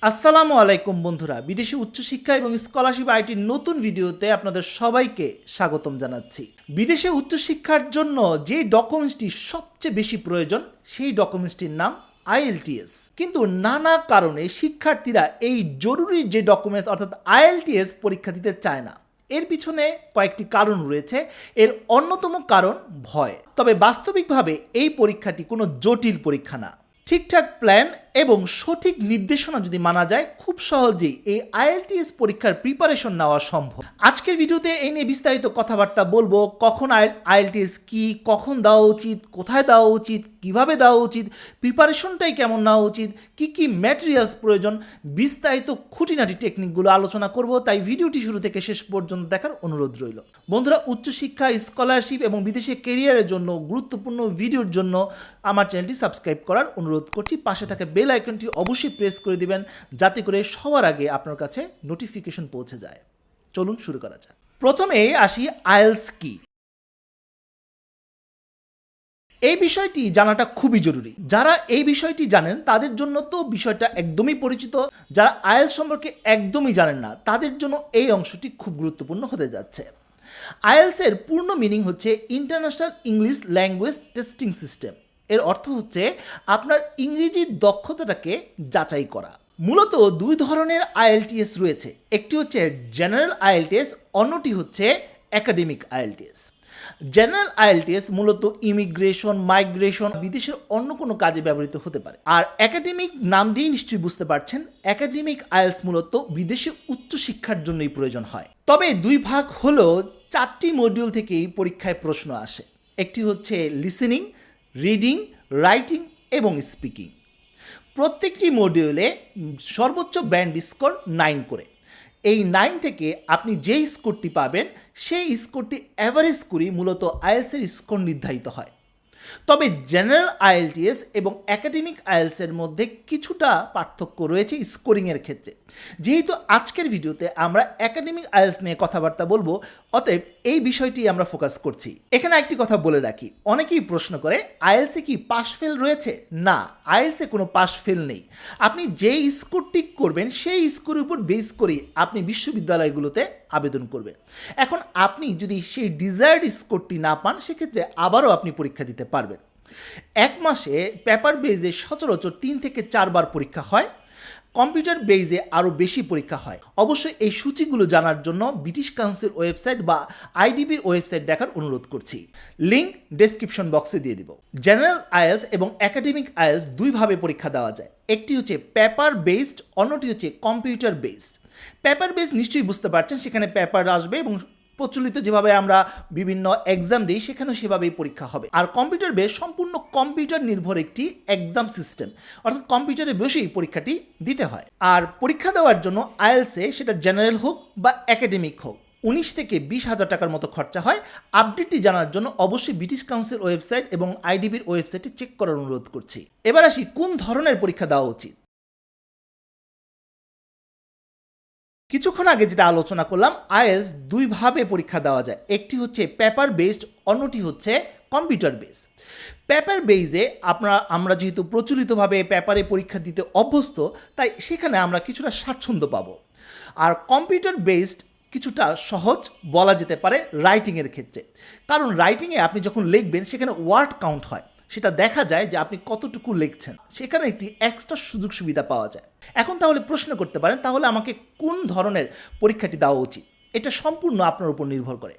আসসালামু আলাইকুম বন্ধুরা, বিদেশি উচ্চশিক্ষা এবং স্কলারশিপ আইটির নতুন ভিডিওতে আপনাদের সবাইকে স্বাগতম জানাচ্ছি। বিদেশে উচ্চশিক্ষার জন্য যে ডকুমেন্টসটি সবচেয়ে বেশি প্রয়োজন সেই ডকুমেন্টসটির নাম আইএলটিএস। কিন্তু নানা কারণে শিক্ষার্থীরা এই জরুরি যে ডকুমেন্টস অর্থাৎ আইএলটিএস পরীক্ষা দিতে চায় না। এর পিছনে কয়েকটি কারণ রয়েছে। এর অন্যতম কারণ ভয়। তবে বাস্তবিকভাবে এই পরীক্ষাটি কোনো জটিল পরীক্ষা না। ঠিকঠাক প্ল্যান এবং সঠিক নির্দেশনা যদি মানা যায়, খুব সহজেই এই আইএলটিএস পরীক্ষার প্রিপারেশন নেওয়া সম্ভব। আজকের ভিডিওতে এই নিয়ে বিস্তারিত কথাবার্তা বলবো। কখন আইএলটিএস কি, কখন দেওয়া উচিত, কোথায় দেওয়া উচিত, কিভাবে দেওয়া উচিত, প্রিপারেশনটাই কেমন নেওয়া উচিত, কি কি ম্যাটেরিয়ালস প্রয়োজন, বিস্তারিত খুঁটিনাটি টেকনিকগুলো আলোচনা করব। তাই ভিডিওটি শুরু থেকে শেষ পর্যন্ত দেখার অনুরোধ রইল। বন্ধুরা, উচ্চশিক্ষা, স্কলারশিপ এবং বিদেশে কেরিয়ারের জন্য গুরুত্বপূর্ণ ভিডিওর জন্য আমার চ্যানেলটি সাবস্ক্রাইব করার অনুরোধ করছি। পাশে থাকা বেল আইকনটি অবশ্যই প্রেস করে দিবেন, যাতে করে সবার আগে আপনার কাছে নোটিফিকেশন পৌঁছে যায়। চলুন শুরু করা যাক। প্রথমে আসি আইএলটিএস কি। এই বিষয়টি জানাটা খুবই জরুরি। যারা এই বিষয়টি জানেন তাদের জন্য তো বিষয়টা একদমই পরিচিত। যারা আইএলটিএস সম্পর্কে একদমই জানেন না তাদের জন্য এই অংশটি খুব গুরুত্বপূর্ণ হতে যাচ্ছে। আইএলটিএস এর পূর্ণ মিনিং হচ্ছে international English language testing system. এর অর্থ হচ্ছে আপনার ইংরেজি দক্ষতাটাকে যাচাই করা। মূলত দুই ধরনের আইএলটিএস রয়েছে, একটি হচ্ছে জেনারেল আইএলটিএস, অন্যটি হচ্ছে একাডেমিক আইএলটিএস। জেনারেল আইএলটিএস মূলত ইমিগ্রেশন, মাইগ্রেশন, বিদেশের অন্য কোনো কাজে ব্যবহৃত হতে পারে। আর একাডেমিক নাম দিয়েই নিশ্চয়ই বুঝতে পারছেন, একাডেমিক আইএলটিএস মূলত বিদেশে উচ্চশিক্ষার জন্যই প্রয়োজন হয়। তবে দুই ভাগ হলো, 4টি মডিউল থেকেই পরীক্ষায় প্রশ্ন আসে। একটি হচ্ছে লিসেনিং, রিডিং, রাইটিং এবং স্পিকিং। প্রত্যেকটি মডিউলে সর্বোচ্চ ব্যান্ড স্কোর 9 করে। এই 9 থেকে আপনি যেই স্কোরটি পাবেন সেই স্কোরটি অ্যাভারেজ করেই মূলত আইএলটিএসের স্কোর নির্ধারিত হয়। তবে জেনারেল আইএলটিএস এবং একাডেমিক আইএলটিএসের মধ্যে কিছুটা পার্থক্য রয়েছে স্কোরিংয়ের ক্ষেত্রে। যেহেতু আজকের ভিডিওতে আমরা একাডেমিক আইএলটিএস নিয়ে কথাবার্তা বলবো, অতএব এই বিষয়টি আমরা ফোকাস করছি। এখানে একটি কথা বলে রাখি, অনেকেই প্রশ্ন করে আইএলটিএসে কি পাস ফেল রয়েছে? না, আইএলটিএসে কোনো পাস ফেল নেই। আপনি যেই স্কোরটি করবেন সেই স্কোরের উপর বেস করেই আপনি বিশ্ববিদ্যালয়গুলোতে আবেদন করবেন। এখন আপনি যদি সেই ডিজায়ার্ড স্কোরটি না পান, সেক্ষেত্রে আবারও আপনি পরীক্ষা দিতে পারবেন। এক মাসে পেপার বেজে সচরাচর 3 থেকে 4 বার পরীক্ষা হয়। কম্পিউটার বেজে আরও বেশি পরীক্ষা হয়। অবশ্যই এই সূচিগুলো জানার জন্য ব্রিটিশ কাউন্সিল ওয়েবসাইট বা আইডিবির ওয়েবসাইট দেখার অনুরোধ করছি। লিঙ্ক ডেসক্রিপশন বক্সে দিয়ে দিব। জেনারেল আইএলটিএস এবং একাডেমিক আইএলটিএস দুইভাবে পরীক্ষা দেওয়া যায়। একটি হচ্ছে পেপার বেসড, অন্যটি হচ্ছে কম্পিউটার বেসড। পেপার বেস নিশ্চয়ই বুঝতে পারছেন, সেখানে পেপার আসবে এবং প্রচলিত যেভাবে আমরা বিভিন্ন এক্সাম দিই সেখানেও সেভাবেই পরীক্ষা হবে। আর কম্পিউটার বেস সম্পূর্ণ কম্পিউটার নির্ভর একটি এক্সাম সিস্টেম, অর্থাৎ কম্পিউটারে বসেই পরীক্ষাটি দিতে হয়। আর পরীক্ষা দেওয়ার জন্য আইএলটিএসে সেটা জেনারেল হোক বা একাডেমিক হোক 19 থেকে 20,000 টাকার মতো খরচা হয়। আপডেটটি জানার জন্য অবশ্যই ব্রিটিশ কাউন্সিল ওয়েবসাইট এবং আইডিবির ওয়েবসাইটটি চেক করার অনুরোধ করছি। এবার আসি কোন ধরনের পরীক্ষা দেওয়া উচিত। কিছুক্ষণ আগে যেটা আলোচনা করলাম, আইএলটিএস দুইভাবে পরীক্ষা দেওয়া যায়। একটি হচ্ছে পেপার বেসড, অন্যটি হচ্ছে কম্পিউটার বেস। পেপার বেসে আমরা যেহেতু প্রচলিতভাবে পেপারে পরীক্ষা দিতে অভ্যস্ত, তাই সেখানে আমরা কিছুটা স্বাচ্ছন্দ্য পাবো। আর কম্পিউটার বেসড কিছুটা সহজ বলা যেতে পারে রাইটিংয়ের ক্ষেত্রে, কারণ রাইটিংয়ে আপনি যখন লিখবেন সেখানে ওয়ার্ড কাউন্ট হয়, সেটা দেখা যায় যে আপনি কতটুকু লিখছেন, সেখানে একটি এক্সট্রা সুযোগ সুবিধা পাওয়া যায়। এখন তাহলে প্রশ্ন করতে পারেন, তাহলে আমাকে কোন ধরনের পরীক্ষাটি দেওয়া উচিত? এটা সম্পূর্ণ আপনার উপর নির্ভর করে।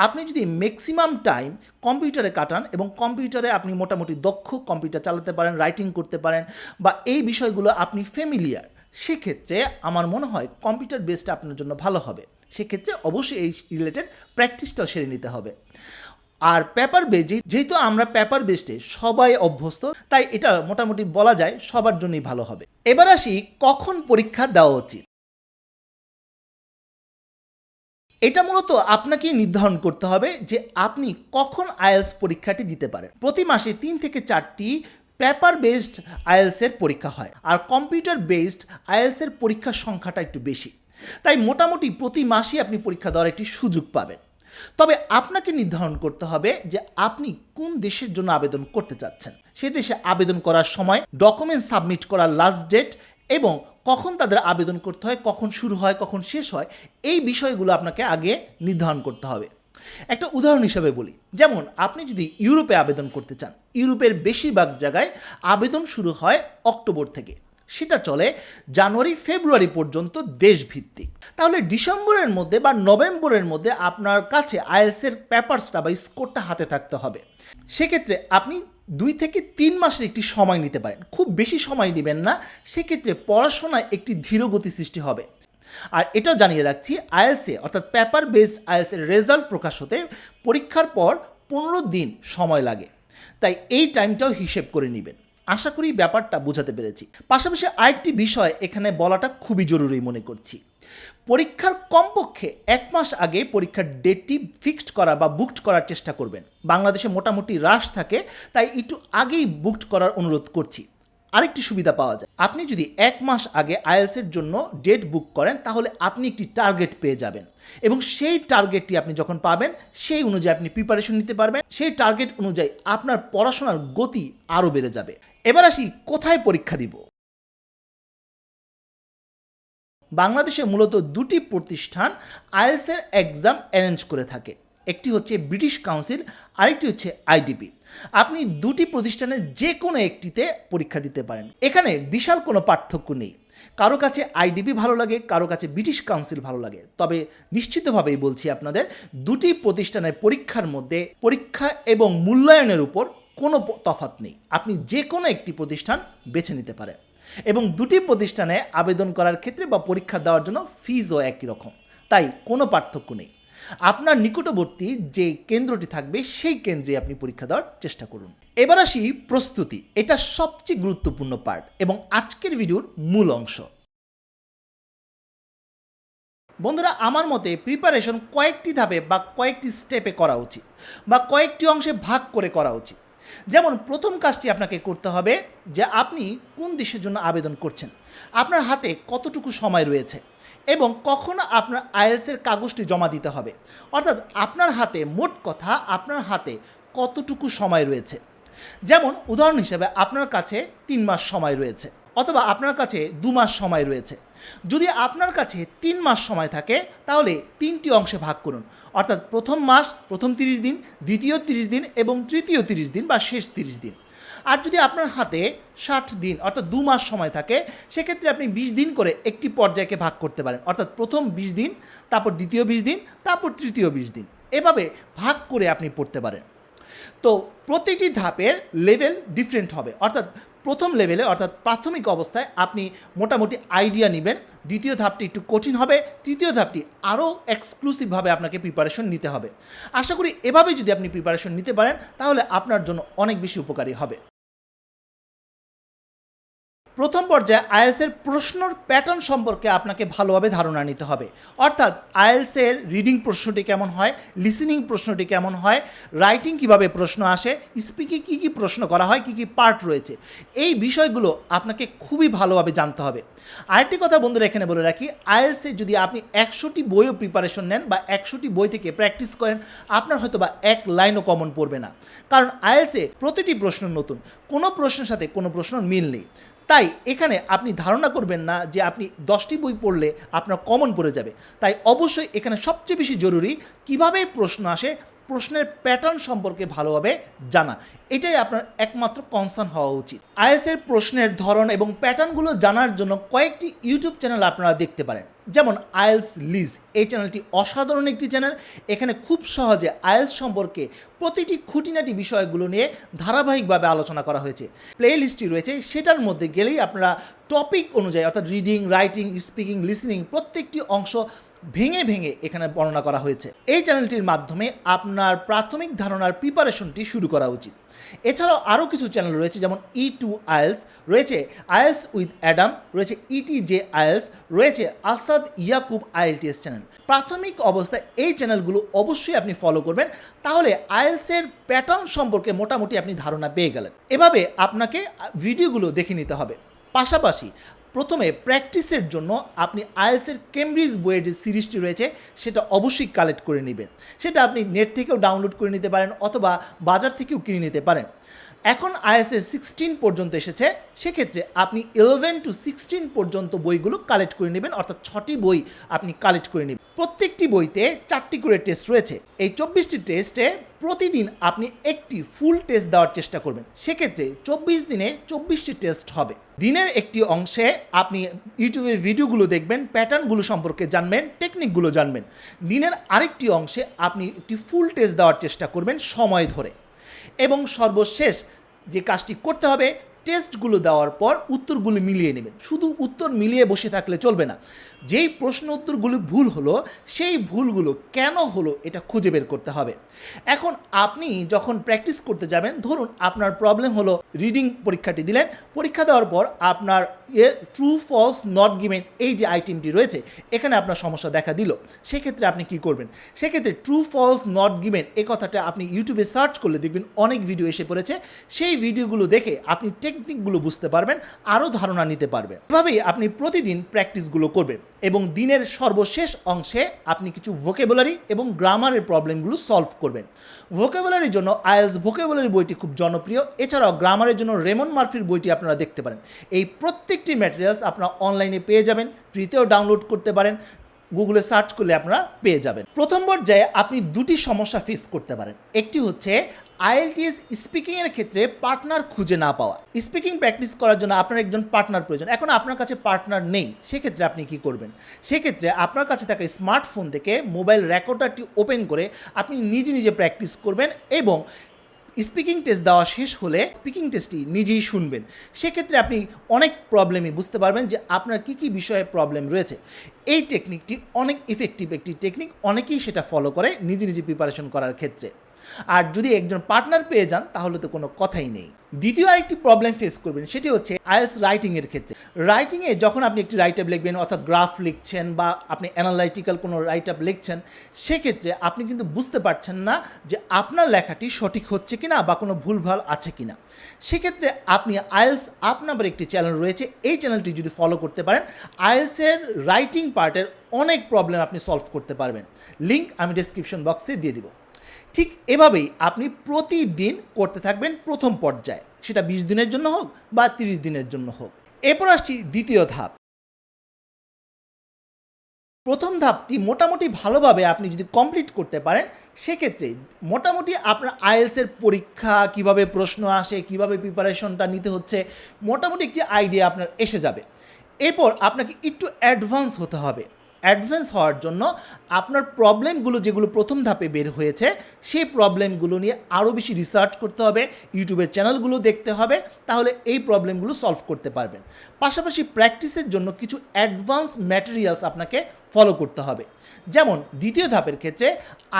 আপনি যদি ম্যাক্সিমাম টাইম কম্পিউটারে কাটান এবং কম্পিউটারে আপনি মোটামুটি দক্ষ, কম্পিউটার চালাতে পারেন, রাইটিং করতে পারেন বা এই বিষয়গুলো আপনি ফ্যামিলিয়ার, সেক্ষেত্রে আমার মনে হয় কম্পিউটার বেসটা আপনার জন্য ভালো হবে। সেক্ষেত্রে অবশ্যই এই রিলেটেড প্র্যাকটিসটাও সেরে নিতে হবে। আর পেপার বেস, যেহেতু আমরা পেপার বেসে সবাই অভ্যস্ত, তাই এটা মোটামুটি বলা যায় সবার জন্যই ভালো হবে। এবার আসি কখন পরীক্ষা দেওয়া উচিত। এটা মূলত আপনাকেই নির্ধারণ করতে হবে যে আপনি কখন আইএলটিএস পরীক্ষাটি দিতে পারেন। প্রতি মাসে 3 থেকে 4টি পেপার বেসড আইএলটিএসের পরীক্ষা হয়, আর কম্পিউটার বেসড আইএলটিএসের পরীক্ষার সংখ্যাটা একটু বেশি। তাই মোটামুটি প্রতি মাসেই আপনি পরীক্ষা দেওয়ার একটি সুযোগ পাবেন। তবে আপনাকে নির্ধারণ করতে হবে যে আপনি কোন দেশের জন্য আবেদন করতে চাচ্ছেন, সে দেশে আবেদন করার সময়, ডকুমেন্ট সাবমিট করার লাস্ট ডেট এবং কখন তাদের আবেদন করতে হয়, কখন শুরু হয়, কখন শেষ হয়, এই বিষয়গুলো আপনাকে আগে নির্ধারণ করতে হবে। একটা উদাহরণ হিসাবে বলি, যেমন আপনি যদি ইউরোপে আবেদন করতে চান, ইউরোপের বেশিরভাগ জায়গায় আবেদন শুরু হয় অক্টোবর থেকে, সেটা চলে জানুয়ারি ফেব্রুয়ারি পর্যন্ত দেশভিত্তিক। তাহলে ডিসেম্বরের মধ্যে বা নভেম্বরের মধ্যে আপনার কাছে আইএলটিএসের পেপারসটা বা স্কোরটা হাতে থাকতে হবে। সেক্ষেত্রে আপনি 2 থেকে 3 মাসের একটি সময় নিতে পারেন, খুব বেশি সময় নেবেন না, সেক্ষেত্রে পড়াশোনায় একটি ধীরগতি সৃষ্টি হবে। আর এটাও জানিয়ে রাখছি, আইএলটিএসে অর্থাৎ পেপার বেসড আইএলটিএসের রেজাল্ট প্রকাশ হতে পরীক্ষার পর 15 দিন সময় লাগে, তাই এই টাইমটাও হিসেব করে নেবেন। আশা করি ব্যাপারটা বোঝাতে পেরেছি। পাশাপাশি আরেকটি বিষয় এখানে বলাটা খুবই জরুরি মনে করছি, পরীক্ষার কমপক্ষে 1 মাস আগে পরীক্ষার ডেটটি ফিক্সড করা বা বুকড করার চেষ্টা করবেন। বাংলাদেশে মোটামুটি রাশ থাকে, তাই একটু আগেই বুকড করার অনুরোধ করছি। আরেকটি সুবিধা পাওয়া যায়, আপনি যদি 1 মাস আগে আইএলটিএসের জন্য ডেট বুক করেন তাহলে আপনি একটি টার্গেট পেয়ে যাবেন, এবং সেই টার্গেটটি আপনি যখন পাবেন সেই অনুযায়ী আপনি প্রিপারেশন নিতে পারবেন, সেই টার্গেট অনুযায়ী আপনার পড়াশোনার গতি আরও বেড়ে যাবে। এবার আসি কোথায় পরীক্ষা দিব। বাংলাদেশে মূলত 2টি প্রতিষ্ঠান আইএলটিএসের এক্সাম অ্যারেঞ্জ করে থাকে, একটি হচ্ছে ব্রিটিশ কাউন্সিল, আরেকটি হচ্ছে আইডিপি। আপনি 2টি প্রতিষ্ঠানের যে কোনো একটিতে পরীক্ষা দিতে পারেন, এখানে বিশাল কোনো পার্থক্য নেই। কারো কাছে আইডিপি ভালো লাগে, কারো কাছে ব্রিটিশ কাউন্সিল ভালো লাগে, তবে নিশ্চিতভাবেই বলছি আপনাদের 2টি প্রতিষ্ঠানের পরীক্ষার মধ্যে পরীক্ষা এবং মূল্যায়নের উপর কোনো তফাৎ নেই। আপনি যে কোনো একটি প্রতিষ্ঠান বেছে নিতে পারেন, এবং 2টি প্রতিষ্ঠানে আবেদন করার ক্ষেত্রে বা পরীক্ষা দেওয়ার জন্য ফিজও একই রকম, তাই কোনো পার্থক্য নেই। আপনার নিকটবর্তী যে কেন্দ্রটি থাকবে সেই কেন্দ্রে আপনি পরীক্ষা দেওয়ার চেষ্টা করুন। এবার আসি প্রস্তুতি, এটা সবচেয়ে গুরুত্বপূর্ণ পার্ট এবং আজকের ভিডিওর মূল অংশ। বন্ধুরা, আমার মতে প্রিপারেশন কয়েকটি ধাপে বা কয়েকটি স্টেপে করা উচিত, বা কয়েকটি অংশে ভাগ করে করা উচিত। যেমন প্রথম কাজটি আপনাকে করতে হবে যে আপনি কোন দেশের জন্য আবেদন করছেন, আপনার হাতে কতটুকু সময় রয়েছে, এবং কখন আপনার আইএলটিএসের কাগজটি জমা দিতে হবে। অর্থাৎ আপনার হাতে মোট কথা আপনার হাতে কতটুকু সময় রয়েছে। যেমন উদাহরণ হিসেবে আপনার কাছে 3 মাস সময় রয়েছে, অথবা আপনার কাছে 2 মাস সময় রয়েছে। যদি আপনার কাছে 3 মাস সময় থাকে তাহলে 3টি অংশে ভাগ করুন, অর্থাৎ প্রথম মাস প্রথম 30 দিন, দ্বিতীয় 30 দিন এবং তৃতীয় 30 দিন বা শেষ 30 দিন। আর যদি আপনার হাতে 60 দিন অর্থাৎ 2 মাস সময় থাকে, সেক্ষেত্রে আপনি 20 দিন করে একটি পর্যায়কে ভাগ করতে পারেন, অর্থাৎ প্রথম 20 দিন, তারপর দ্বিতীয় 20 দিন, তারপর তৃতীয় 20 দিন, এভাবে ভাগ করে আপনি পড়তে পারেন। তো প্রতিটি ধাপের লেভেল ডিফারেন্ট হবে, অর্থাৎ প্রথম লেভেলে অর্থাৎ প্রাথমিক অবস্থায় আপনি মোটামুটি আইডিয়া নেবেন, দ্বিতীয় ধাপটি একটু কঠিন হবে, তৃতীয় ধাপটি আরও এক্সক্লুসিভভাবে আপনাকে প্রিপারেশন নিতে হবে। আশা করি এভাবে যদি আপনি প্রিপারেশন নিতে পারেন তাহলে আপনার জন্য অনেক বেশি উপকারী হবে। প্রথম পর্যায়ে আইএলটিএসের প্রশ্নর প্যাটার্ন সম্পর্কে আপনাকে ভালোভাবে ধারণা নিতে হবে, অর্থাৎ আইএলটিএসের রিডিং প্রশ্নটি কেমন হয়, লিসেনিং প্রশ্নটি কেমন হয়, রাইটিং কিভাবে প্রশ্ন আসে, স্পিকিং কী কী প্রশ্ন করা হয়, কী কী পার্ট রয়েছে, এই বিষয়গুলো আপনাকে খুবই ভালোভাবে জানতে হবে। আরেকটি কথা বন্ধুরা এখানে বলে রাখি, আইএলটিএসে যদি আপনি 100টি বইও প্রিপারেশন নেন বা 100টি বই থেকে প্র্যাকটিস করেন, আপনার হয়তো বা এক লাইনও কমন পড়বে না, কারণ আইএলটিএসে প্রতিটি প্রশ্ন নতুন, কোনো প্রশ্নের সাথে কোনো প্রশ্ন মিল নেই। তাই এখানে আপনি ধারণা করবেন না যে আপনি 10টি বই পড়লে আপনার কমন পড়ে যাবে। তাই অবশ্যই এখানে সবচেয়ে বেশি জরুরি কিভাবে প্রশ্ন আসে, প্রশ্নের প্যাটার্ন সম্পর্কে ভালোভাবে জানা, এটাই আপনার একমাত্র কনসার্ন হওয়া উচিত। আইএলটিএসের প্রশ্নের ধরন এবং প্যাটার্নগুলো জানার জন্য কয়েকটি ইউটিউব চ্যানেল আপনারা দেখতে পারেন, যেমন আইএলটিএস লিজ, এই চ্যানেলটি অসাধারণ একটি চ্যানেল। এখানে খুব সহজে আইএলটিএস সম্পর্কে প্রতিটি খুঁটিনাটি বিষয়গুলো নিয়ে ধারাবাহিকভাবে আলোচনা করা হয়েছে। প্লে লিস্টটি রয়েছে, সেটার মধ্যে গেলেই আপনারা টপিক অনুযায়ী অর্থাৎ রিডিং, রাইটিং, স্পিকিং, লিসেনিং প্রত্যেকটি অংশ ভেঙে ভেঙে এখানে বর্ণনা করা হয়েছে। এই চ্যানেলটির মাধ্যমে আপনার প্রাথমিক ধারণার প্রিপারেশনটি শুরু করা উচিত। এছাড়াও আরও কিছু চ্যানেল রয়েছে, যেমন E2 আইএলটিএস রয়েছে, আইএলটিএস উইথ অ্যাডাম রয়েছে, ETJ আইএলটিএস রয়েছে, আসাদ ইয়াকুব আইএলটিএস চ্যানেল। প্রাথমিক অবস্থায় এই চ্যানেলগুলো অবশ্যই আপনি ফলো করবেন, তাহলে আইএলটিএসের প্যাটার্ন সম্পর্কে মোটামুটি আপনি ধারণা পেয়ে গেলেন। এভাবে আপনাকে ভিডিওগুলো দেখে নিতে হবে। পাশাপাশি প্রথমে প্র্যাকটিসের জন্য আপনি আইএলটিএসের কেমব্রিজ বইয়ের যে সিরিজটি রয়েছে সেটা অবশ্যই কালেক্ট করে নেবেন। সেটা আপনি নেট থেকেও ডাউনলোড করে নিতে পারেন অথবা বাজার থেকেও কিনে নিতে পারেন। এখন আইএলটিএস 16 পর্যন্ত এসেছে, সেক্ষেত্রে আপনি 11 to 16 পর্যন্ত বইগুলো কালেক্ট করে নেবেন, অর্থাৎ 6টি বই আপনি কালেক্ট করে নেবেন। প্রত্যেকটি বইতে 4টি করে টেস্ট রয়েছে। এই 24টি টেস্টে প্রতিদিন আপনি একটি ফুল টেস্ট দেওয়ার চেষ্টা করবেন। সেক্ষেত্রে 24 দিনে 24টি টেস্ট হবে। দিনের একটি অংশে আপনি ইউটিউবের ভিডিওগুলো দেখবেন, প্যাটার্নগুলো সম্পর্কে জানবেন, টেকনিকগুলো জানবেন। দিনের আরেকটি অংশে আপনি একটি ফুল টেস্ট দেওয়ার চেষ্টা করবেন সময় ধরে। এবং সর্বশেষ যে কাজটি করতে হবে, টেস্টগুলো দেওয়ার পর উত্তরগুলো মিলিয়ে নেবেন। শুধু উত্তর মিলিয়ে বসে থাকলে চলবে না। যেই প্রশ্ন উত্তরগুলো ভুল হলো সেই ভুলগুলো কেন হলো এটা খুঁজে বের করতে হবে। এখন আপনি যখন প্র্যাকটিস করতে যাবেন, ধরুন আপনার প্রবলেম হলো রিডিং পরীক্ষাটি দিলেন, পরীক্ষা দেওয়ার পর আপনার ট্রু ফলস নট গিভেন এই যে আইটেমটি রয়েছে এখানে আপনার সমস্যা দেখা দিল, সেক্ষেত্রে আপনি কি করবেন? সেক্ষেত্রে ট্রু ফলস নট গিভেন এই কথাটা আপনি ইউটিউবে সার্চ করলে দেখবেন অনেক ভিডিও এসে পড়েছে। সেই ভিডিওগুলো দেখে আপনি টেকনিকগুলো বুঝতে পারবেন, আরও ধারণা নিতে পারবেন। এভাবেই আপনি প্রতিদিন প্র্যাকটিসগুলো করবেন এবং দিনের সর্বশেষ অংশে আপনি কিছু ভোকাবুলারি এবং গ্রামারের প্রবলেমগুলো সলভ করবেন। ভোকাবুলারির জন্য আইএলটিএস ভোকাবুলারি বইটি খুব জনপ্রিয়। এছাড়াও গ্রামারের জন্য রেমন মার্ফির বইটি আপনারা দেখতে পারেন। এই প্রত্যেকটি ম্যাটেরিয়ালস আপনারা অনলাইনে পেয়ে যাবেন, ফ্রিতেও ডাউনলোড করতে পারেন, গুগলে সার্চ করলে আপনারা পেয়ে যাবেন। প্রথম পর্যায়ে আপনি দুটি সমস্যা ফেস করতে পারেন। একটি হচ্ছে আইএলটিএস স্পিকিংয়ের ক্ষেত্রে পার্টনার খুঁজে না পাওয়া। স্পিকিং প্র্যাকটিস করার জন্য আপনার একজন পার্টনার প্রয়োজন। এখন আপনার কাছে পার্টনার নেই, সেক্ষেত্রে আপনি কি করবেন? সেক্ষেত্রে আপনার কাছে থাকা স্মার্টফোন থেকে মোবাইল রেকর্ডারটি ওপেন করে আপনি নিজে নিজে প্র্যাকটিস করবেন এবং স্পিকিং টেস্ট দেওয়া শেষ হলে স্পিকিং টেস্টটি নিজেই শুনবেন। সেক্ষেত্রে আপনি অনেক প্রবলেমই বুঝতে পারবেন যে আপনার কী কী বিষয়ে প্রবলেম রয়েছে। এই টেকনিকটি অনেক ইফেক্টিভ একটি টেকনিক, অনেকেই সেটা ফলো করে নিজে নিজে প্রিপারেশন করার ক্ষেত্রে। আর যদি একজন পার্টনার পেয়ে যান তাহলে তো কোনো কথাই নেই। দ্বিতীয় আরেকটি প্রবলেম ফেস করবেন, সেটি হচ্ছে আইএলটিএস রাইটিংয়ের ক্ষেত্রে। রাইটিংয়ে যখন আপনি একটি রাইট আপ লিখবেন, অর্থাৎ গ্রাফ লিখছেন বা আপনি অ্যানালাইটিক্যাল কোনো রাইট আপ লিখছেন, সেক্ষেত্রে আপনি কিন্তু বুঝতে পারছেন না যে আপনার লেখাটি সঠিক হচ্ছে কিনা বা কোনো ভুলভাল আছে কিনা। সেক্ষেত্রে আপনি আইএলটিএস আপ নামের একটি চ্যানেল রয়েছে, এই চ্যানেলটি যদি ফলো করতে পারেন আইএলটিএসের রাইটিং পার্টের অনেক প্রবলেম আপনি সলভ করতে পারবেন। লিঙ্ক আমি ডেসক্রিপশন বক্সে দিয়ে দিব। ঠিক এভাবেই আপনি প্রতিদিন করতে থাকবেন প্রথম পর্যায়ে, সেটা 20 দিনের জন্য হোক বা 30 দিনের জন্য হোক। এরপর আসছি দ্বিতীয় ধাপ। প্রথম ধাপটি মোটামুটি ভালোভাবে আপনি যদি কমপ্লিট করতে পারেন, সেক্ষেত্রে মোটামুটি আপনার আইএলটিএসের পরীক্ষা কিভাবে প্রশ্ন আসে, কিভাবে প্রিপারেশনটা নিতে হচ্ছে, মোটামুটি একটি আইডিয়া আপনার এসে যাবে। এরপর আপনাকে একটু অ্যাডভান্স হতে হবে। অ্যাডভান্স হওয়ার জন্য আপনার প্রবলেমগুলো যেগুলো প্রথম ধাপে বের হয়েছে সেই প্রবলেমগুলো নিয়ে আরও বেশি রিসার্চ করতে হবে, ইউটিউবের চ্যানেলগুলো দেখতে হবে, তাহলে এই প্রবলেমগুলো সলভ করতে পারবেন। পাশাপাশি প্র্যাকটিসের জন্য কিছু অ্যাডভান্স ম্যাটেরিয়ালস আপনাকে ফলো করতে হবে। যেমন দ্বিতীয় ধাপের ক্ষেত্রে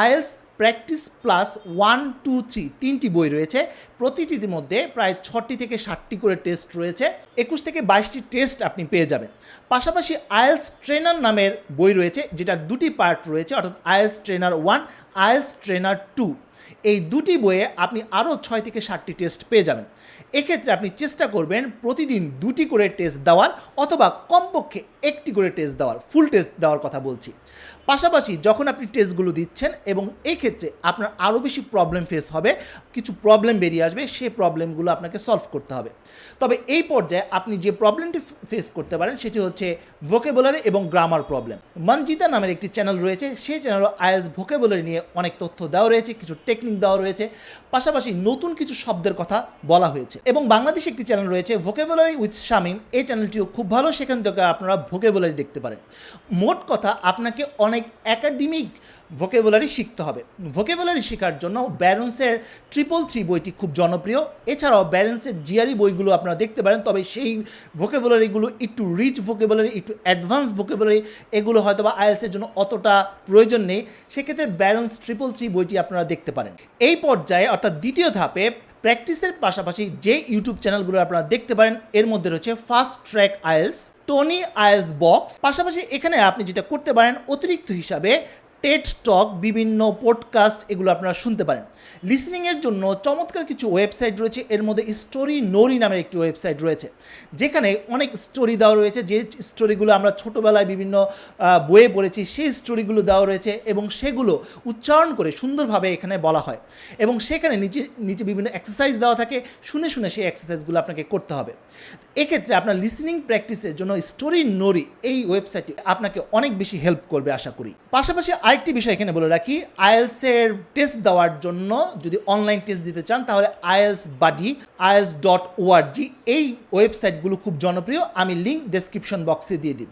আইএলটিএস প্র্যাকটিস প্লাস 1, 2, 3 তিনটি বই রয়েছে। প্রতিটির মধ্যে প্রায় 6টি থেকে 7টি করে টেস্ট রয়েছে। 21 থেকে 22টি টেস্ট আপনি পেয়ে যাবেন। পাশাপাশি আইএলটিএস ট্রেনার নামের বই রয়েছে, যেটা দুটি পার্ট রয়েছে, অর্থাৎ আইএলটিএস ট্রেনার 1, আইএলটিএস ট্রেনার 2। এই দুটি বইয়ে আপনি আরও 6 থেকে 7টি টেস্ট পেয়ে যাবেন। এক্ষেত্রে আপনি চেষ্টা করবেন প্রতিদিন 2টি করে টেস্ট দেওয়ার, অথবা কমপক্ষে 1টি করে টেস্ট দেওয়ার, ফুল টেস্ট দেওয়ার কথা বলছি। পাশাপাশি যখন আপনি টেস্টগুলো দিচ্ছেন এবং এই ক্ষেত্রে আপনার আরও বেশি প্রবলেম ফেস হবে, কিছু প্রবলেম বেরিয়ে আসবে, সেই প্রবলেমগুলো আপনাকে সলভ করতে হবে। তবে এই পর্যায়ে আপনি যে প্রবলেমটি ফেস করতে পারেন সেটি হচ্ছে ভোকাবুলারি এবং গ্রামার প্রবলেম। মনজিতা নামের একটি চ্যানেল রয়েছে, সেই চ্যানেলে আইএলটিএস ভোকাবুলারি নিয়ে অনেক তথ্য দেওয়া রয়েছে, কিছু টেকনিক দেওয়া রয়েছে, পাশাপাশি নতুন কিছু শব্দের কথা বলা হয়েছে। এবং বাংলাদেশে একটি চ্যানেল রয়েছে ভোকাবুলারি উইথ শামীম, এই চ্যানেলটিও খুব ভালো, সেখান থেকে আপনারা ভোকাবুলারি দেখতে পারেন। মোট কথা আপনাকে অনেক একাডেমিক ভোকাবুলারি শিখতে হবে। ভোকাবুলারি শেখার জন্য ব্যারন্সের 333 বইটি খুব জনপ্রিয়। এছাড়াও ব্যারন্সের জিআরই বইগুলো আপনারা দেখতে পারেন, তবে সেই ভোকাবুলারিগুলো একটু রিচ ভোকাবুলারি, একটু অ্যাডভান্স ভোকাবুলারি, এগুলো হয়তো বা আইএলটিএসের জন্য অতটা প্রয়োজন নেই। সেক্ষেত্রে ব্যারন্স 333 বইটি আপনারা দেখতে পারেন। এই পর্যায়ে অর্থাৎ দ্বিতীয় ধাপে প্র্যাকটিসের পাশাপাশি যে ইউটিউব চ্যানেলগুলো আপনারা দেখতে পারেন এর মধ্যে রয়েছে fast track IELTS, Tony IELTS box. পাশাপাশি এখানে আপনি যেটা করতে পারেন অতিরিক্ত হিসাবে টেড টক, বিভিন্ন পডকাস্ট এগুলো আপনারা শুনতে পারেন। লিসনিংয়ের জন্য চমৎকার কিছু ওয়েবসাইট রয়েছে। এর মধ্যে স্টোরি নোরি নামের একটি ওয়েবসাইট রয়েছে, যেখানে অনেক স্টোরি দেওয়া রয়েছে, যে স্টোরিগুলো আমরা ছোটোবেলায় বিভিন্ন বইয়ে পড়েছি সেই স্টোরিগুলো দেওয়া রয়েছে, এবং সেগুলো উচ্চারণ করে সুন্দরভাবে এখানে বলা হয়, এবং সেখানে নিচে নিচে বিভিন্ন এক্সারসাইজ দেওয়া থাকে, শুনে শুনে সেই এক্সারসাইজগুলো আপনাকে করতে হবে। এক্ষেত্রে আপনার লিসনিং প্র্যাকটিসের জন্য স্টোরি নোরি এই ওয়েবসাইটটি আপনাকে অনেক বেশি হেল্প করবে আশা করি। পাশাপাশি আরেকটি বিষয় এখানে বলে রাখি, আইএলসের টেস্ট দেওয়ার জন্য যদি অনলাইন টেস্ট দিতে চান তাহলে আইএলস বাডি, IELTS.org এই ওয়েবসাইটগুলো খুব জনপ্রিয়। আমি লিঙ্ক ডেসক্রিপশন বক্সে দিয়ে দিব।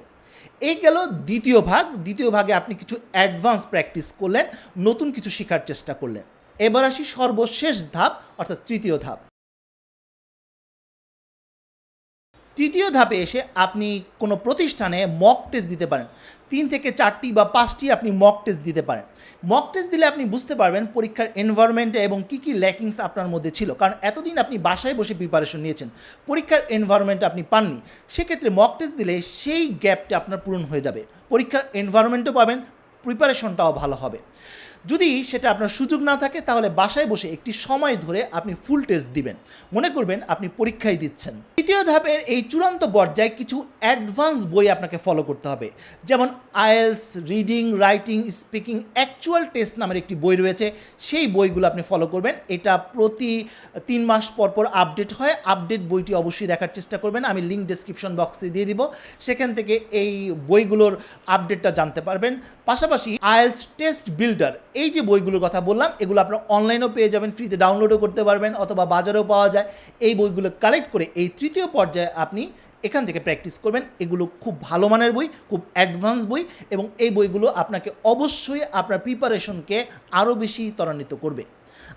এই গেল দ্বিতীয় ভাগ। দ্বিতীয় ভাগে আপনি কিছু অ্যাডভান্স প্র্যাকটিস করলেন, নতুন কিছু শেখার চেষ্টা করলেন। এবার আসি সর্বশেষ ধাপ, অর্থাৎ তৃতীয় ধাপ। তৃতীয় ধাপে এসে আপনি কোনো প্রতিষ্ঠানে মক টেস্ট দিতে পারেন। 3 থেকে 4টি বা 5টি আপনি মক টেস্ট দিতে পারেন। মক টেস্ট দিলে আপনি বুঝতে পারবেন পরীক্ষার এনভায়রনমেন্টে এবং কী কী ল্যাকিংস আপনার মধ্যে ছিল, কারণ এতদিন আপনি বাসায় বসে প্রিপারেশন নিয়েছেন, পরীক্ষার এনভায়রনমেন্টে আপনি পাননি। সেক্ষেত্রে মক টেস্ট দিলে সেই গ্যাপটা আপনার পূরণ হয়ে যাবে, পরীক্ষার এনভায়রনমেন্টও পাবেন, প্রিপারেশনটাও ভালো হবে। যদি সেটা আপনার সুযোগ না থাকে তাহলে বাসায় বসে একটি সময় ধরে আপনি ফুল টেস্ট দিবেন, মনে করবেন আপনি পরীক্ষায় দিচ্ছেন। তৃতীয় ধাপের এই চূড়ান্ত পর্যায়ে কিছু অ্যাডভান্স বই আপনাকে ফলো করতে হবে, যেমন IELTS reading, writing, speaking actual test নামের একটি বই রয়েছে, সেই বইগুলো আপনি ফলো করবেন। এটা প্রতি 3 মাস পর পর আপডেট হয়। আপডেট বইটি অবশ্যই দেখার চেষ্টা করবেন, আমি লিঙ্ক ডেসক্রিপশন বক্সে দিয়ে দিব, সেখান থেকে এই বইগুলোর আপডেটটা জানতে পারবেন। পাশাপাশি আইএলস টেস্ট বিল্ডার, এই যে বইগুলোর কথা বললাম, এগুলো আপনারা অনলাইনেও পেয়ে যাবেন, ফ্রিতে ডাউনলোডও করতে পারবেন, অথবা বাজারেও পাওয়া যায়। এই বইগুলো কালেক্ট করে এই তৃতীয় পর্যায়ে আপনি এখান থেকে প্র্যাকটিস করবেন। এগুলো খুব ভালো মানের বই, খুব অ্যাডভান্স বই, এবং এই বইগুলো আপনাকে অবশ্যই আপনার প্রিপারেশনকে আরও বেশি ত্বরান্বিত করবে।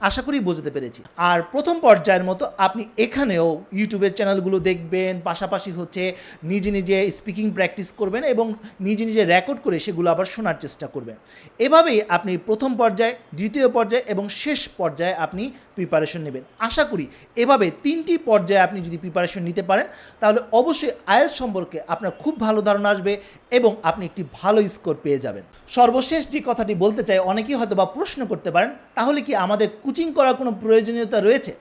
আশা করি বুঝতে পেরেছি। আর প্রথম পর্যায়ের মতো আপনি এখানেও ইউটিউবের চ্যানেলগুলো দেখবেন, পাশাপাশি হচ্ছে নিজে নিজে স্পিকিং প্র্যাকটিস করবেন এবং নিজে নিজে রেকর্ড করে সেগুলো আবার শোনার চেষ্টা করবেন। এভাবেই আপনি প্রথম পর্যায়ে, দ্বিতীয় পর্যায়ে এবং শেষ পর্যায়ে আপনি প্রিপারেশন নেবেন। আশা করি এভাবে 3টি পর্যায়ে আপনি যদি প্রিপারেশন নিতে পারেন তাহলে অবশ্যই আইএলটিএস সম্পর্কে আপনার খুব ভালো ধারণা আসবে এবং আপনি একটি ভালো স্কোর পেয়ে যাবেন। সর্বশেষ যে কথাটি বলতে চাই, অনেকেই হয়তো বা প্রশ্ন করতে পারেন, তাহলে কি আমাদের কোচিং করার কোনো প্রয়োজনীয়তা রয়েছে?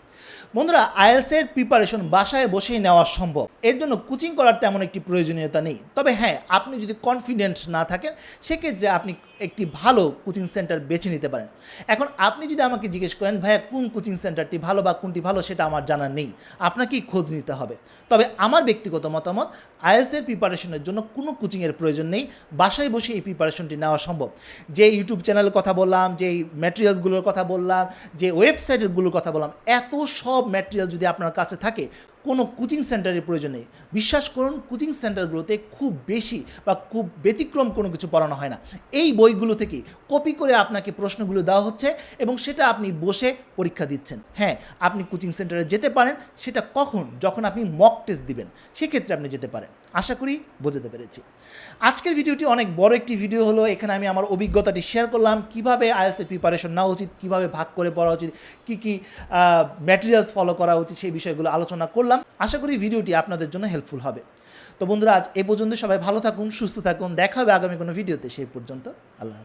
বন্ধুরা, আইএলটিএসের প্রিপারেশন বাসায় বসেই নেওয়া সম্ভব, এর জন্য কোচিং করার তেমন একটি প্রয়োজনীয়তা নেই। তবে হ্যাঁ, আপনি যদি কনফিডেন্ট না থাকেন সেক্ষেত্রে আপনি একটি ভালো কোচিং সেন্টার বেছে নিতে পারেন। এখন আপনি যদি আমাকে জিজ্ঞেস করেন ভাইয়া কোন কোচিং সেন্টারটি ভালো বা কোনটি ভালো, সেটা আমার জানা নেই, আপনাকেই খোঁজ নিতে হবে। তবে আমার ব্যক্তিগত মতামত, আইএলটিএসের প্রিপারেশনের জন্য কোনো কোচিংয়ের প্রয়োজন নেই, বাসায় বসে এই প্রিপারেশনটি নেওয়া সম্ভব। যে ইউটিউব চ্যানেলের কথা বললাম, যে ম্যাটেরিয়ালসগুলোর কথা বললাম, যে ওয়েবসাইটগুলোর কথা বললাম, এত সব ম্যাটেরিয়াল যদি আপনার কাছে থাকে, কোনো কোচিং সেন্টারের প্রয়োজন নেই। বিশ্বাস করুন, কোচিং সেন্টারগুলোতে খুব বেশি বা খুব ব্যতিক্রম কোনো কিছু পড়ানো হয় না। এই বইগুলো থেকে কপি করে আপনাকে প্রশ্নগুলো দেওয়া হচ্ছে এবং সেটা আপনি বসে পরীক্ষা দিচ্ছেন। হ্যাঁ, আপনি কোচিং সেন্টারে যেতে পারেন, সেটা কখন? যখন আপনি মক টেস্ট দিবেন, সেক্ষেত্রে আপনি যেতে পারেন। আশা করি বোঝাতে পেরেছি। আজকের ভিডিওটি অনেক বড় একটি ভিডিও হলো, এখানে আমি আমার অভিজ্ঞতাটি শেয়ার করলাম, কিভাবে আইএলটিএসের প্রিপারেশন নেওয়া উচিত, কিভাবে ভাগ করে পড়া উচিত, কী কী ম্যাটেরিয়ালস ফলো করা উচিত, সেই বিষয়গুলো আলোচনা করলাম। আশা করি ভিডিওটি আপনাদের জন্য হেল্পফুল হবে। তো বন্ধুরা, আজ এ পর্যন্ত। সবাই ভালো থাকুন, সুস্থ থাকুন, দেখা হবে আগামী কোনো ভিডিওতে। সেই পর্যন্ত আল্লাহ।